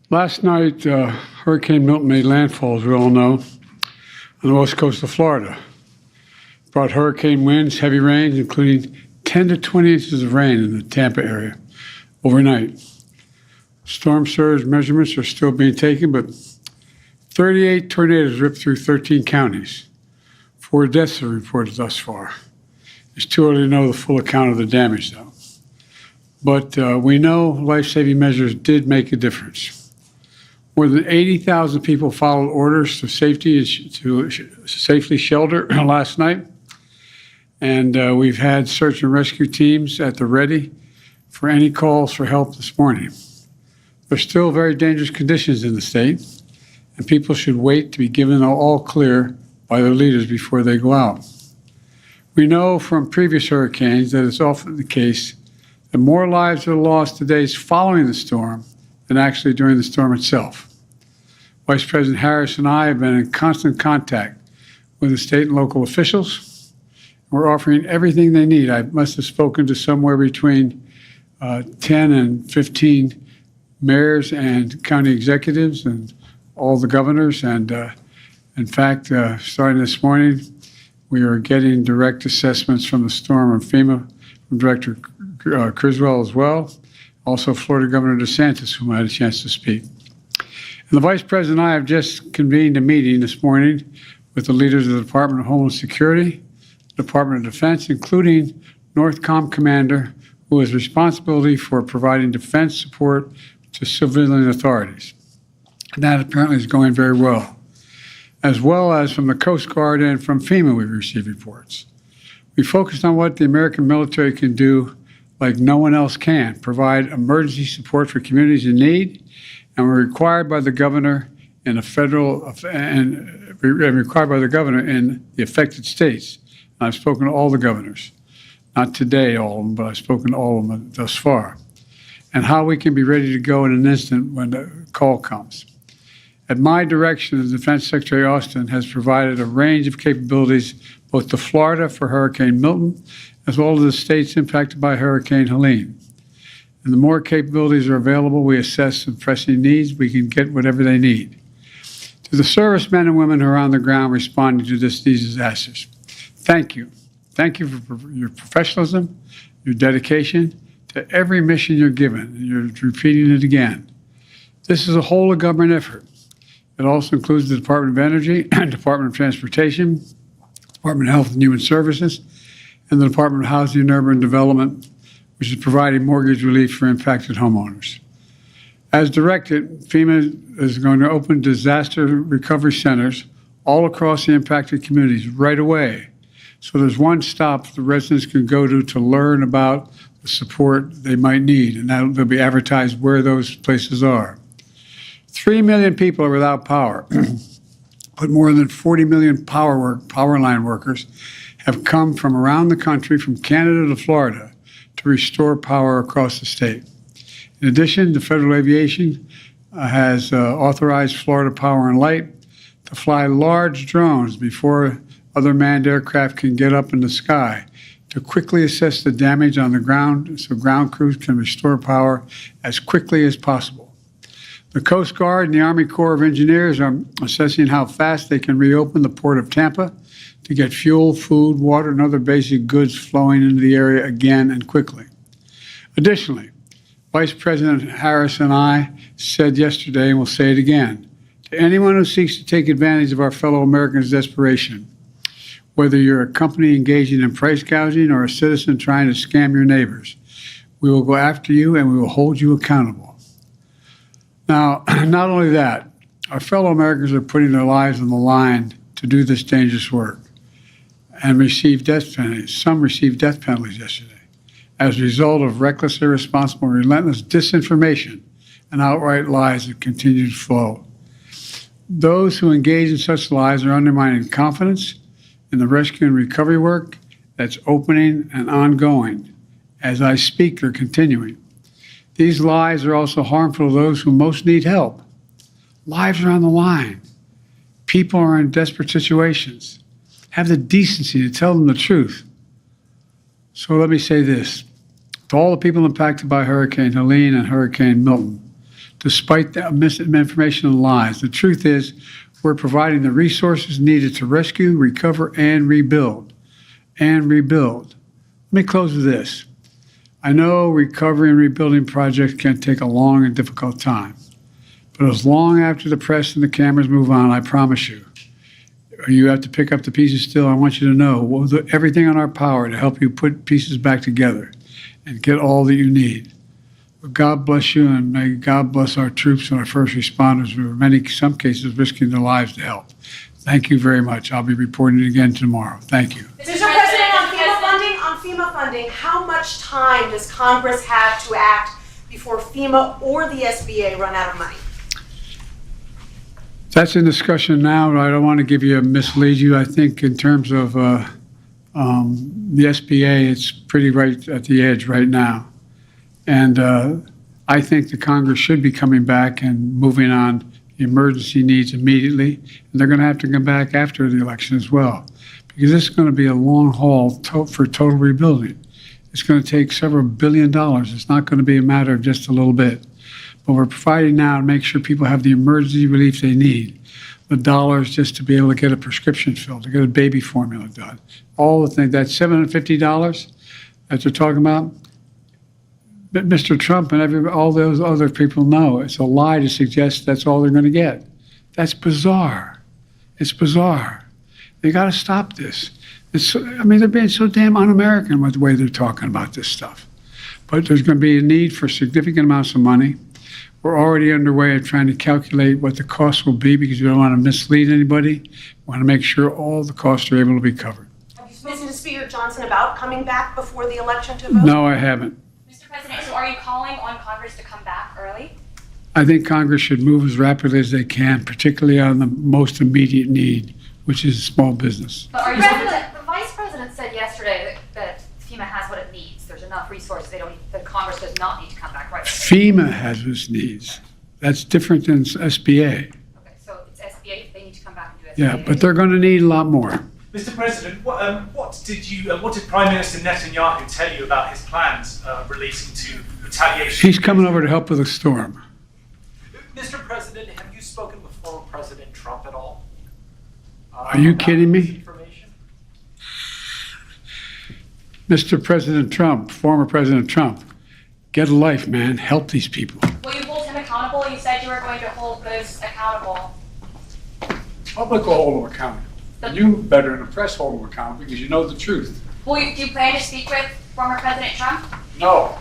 Last night, Hurricane Milton made landfall, as we all know, on the west coast of Florida. It brought hurricane winds, heavy rains, including 10 to 20 inches of rain in the Tampa area overnight. Storm surge measurements are still being taken, but 38 tornadoes ripped through 13 counties. 4 deaths are reported thus far. It's too early to know the full account of the damage, though. But we know life-saving measures did make a difference. More than 80,000 people followed orders to safely shelter last night. And we've had search and rescue teams at the ready for any calls for help this morning. There's still very dangerous conditions in the state, and people should wait to be given an all clear by their leaders before they go out. We know from previous hurricanes that it's often the case that more lives are lost the days following the storm than actually during the storm itself. Vice President Harris and I have been in constant contact with the state and local officials. We're offering everything they need. I must have spoken to somewhere between 10 and 15 mayors and county executives and all the governors. And in fact, starting this morning, we are getting direct assessments from the storm from FEMA, from Director Criswell as well, also Florida Governor DeSantis, whom I had a chance to speak. And the Vice President and I have just convened a meeting this morning with the leaders of the Department of Homeland Security, Department of Defense, including NORTHCOM Commander, who has responsibility for providing defense support to civilian authorities. And that apparently is going very well as from the Coast Guard and from FEMA we've received reports. We focused on what the American military can do like no one else can, provide emergency support for communities in need, and we're required by the governor in the affected states. And I've spoken to all the governors, not today all of them, but I've spoken to all of them thus far, and how we can be ready to go in an instant when the call comes. At my direction, the Defense Secretary Austin has provided a range of capabilities both to Florida for Hurricane Milton, as well as the states impacted by Hurricane Helene. And the more capabilities are available, we assess the pressing needs, we can get whatever they need. To the servicemen and women who are on the ground responding to these disasters, thank you. Thank you for your professionalism, your dedication to every mission you're given, and you're repeating it again. This is a whole of government effort. It also includes the Department of Energy, Department of Transportation, Department of Health and Human Services, and the Department of Housing and Urban Development, which is providing mortgage relief for impacted homeowners. As directed, FEMA is going to open disaster recovery centers all across the impacted communities right away. So there's one stop the residents can go to learn about the support they might need, and they'll be advertised where those places are. 3 million people are without power, but more than 40 million power line workers have come from around the country, from Canada to Florida, to restore power across the state. In addition, the Federal Aviation has authorized Florida Power and Light to fly large drones before other manned aircraft can get up in the sky to quickly assess the damage on the ground so ground crews can restore power as quickly as possible. The Coast Guard and the Army Corps of Engineers are assessing how fast they can reopen the Port of Tampa to get fuel, food, water, and other basic goods flowing into the area again and quickly. Additionally, Vice President Harris and I said yesterday, and we'll say it again, to anyone who seeks to take advantage of our fellow Americans' desperation, whether you're a company engaging in price gouging or a citizen trying to scam your neighbors, we will go after you and we will hold you accountable. Now, not only that, our fellow Americans are putting their lives on the line to do this dangerous work and receive death penalties. Some received death penalties yesterday as a result of reckless, irresponsible, relentless disinformation and outright lies that continue to flow. Those who engage in such lies are undermining confidence in the rescue and recovery work that's opening and ongoing. As I speak, they're continuing. These lies are also harmful to those who most need help. Lives are on the line. People are in desperate situations. Have the decency to tell them the truth. So let me say this. To all the people impacted by Hurricane Helene and Hurricane Milton, despite the misinformation and lies. The truth is, we're providing the resources needed to rescue, recover, and rebuild. And rebuild. Let me close with this. I know recovery and rebuilding projects can take a long and difficult time. But as long after the press and the cameras move on, I promise you, you have to pick up the pieces still. I want you to know we'll do everything in our power to help you put pieces back together and get all that you need. But God bless you, and may God bless our troops and our first responders who are in some cases risking their lives to help. Thank you very much. I'll be reporting it again tomorrow. Thank you. Mr. President, on FEMA funding, how much time does Congress have to act before FEMA or the SBA run out of money? That's in discussion now, but I don't want to mislead you. I think in terms of the SBA, it's pretty right at the edge right now. And I think the Congress should be coming back and moving on the emergency needs immediately. And they're going to have to come back after the election as well, because this is going to be a long haul for total rebuilding. It's going to take several $1 billion. It's not going to be a matter of just a little bit. But we're providing now to make sure people have the emergency relief they need. The dollars just to be able to get a prescription filled, to get a baby formula done. All the things, that $750 that they're talking about, Mr. Trump and all those other people know it's a lie to suggest that's all they're going to get. That's bizarre. It's bizarre. They got to stop this. They're being so damn un-American with the way they're talking about this stuff. But there's going to be a need for significant amounts of money. We're already underway of trying to calculate what the costs will be, because we don't want to mislead anybody. We want to make sure all the costs are able to be covered. Have you spoken to Speaker Johnson about coming back before the election to vote? No, I haven't. Mr. President, so are you calling on Congress to come back early? I think Congress should move as rapidly as they can, particularly on the most immediate need, which is small business. But are you The Vice President said yesterday that FEMA has what it needs. There's enough resources. The Congress does not need to come back right away. FEMA has its needs. That's different than SBA. Okay, so it's SBA. They need to come back and do SBA. Yeah, but they're going to need a lot more. Mr. President, what did Prime Minister Netanyahu tell you about his plans relating to retaliation? He's coming over to help with a storm. Mr. President, have you spoken with former President Trump at all? Are you kidding me? Information? Mr. President Trump, former President Trump, get a life, man. Help these people. Will you hold him accountable? You said you were going to hold those accountable. Public will hold them accountable. You better than the press hold them accountable, because you know the truth. Do you plan to speak with former President Trump? No.